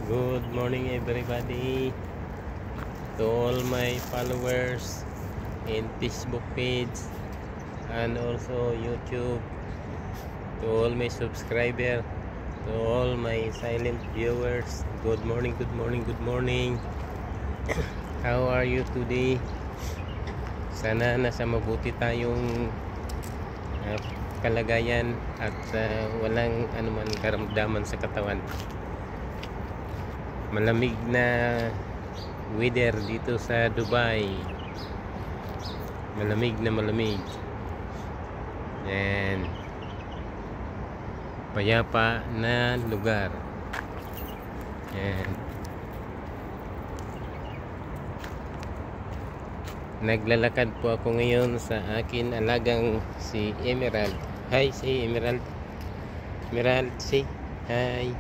Good morning everybody, to all my followers in Facebook page and also YouTube, to all my subscriber, to all my silent viewers. Good morning, good morning, good morning. How are you today? Sana nasa mabuti tayong kalagayan at walang anuman karamdaman sa katawan. Malamig na weather dito sa Dubai. Malamig na malamig. And payapa na lugar. And naglalakad po ako ngayon sa akin alagang si Emerald. Hi, si Emerald. Emerald, say hi.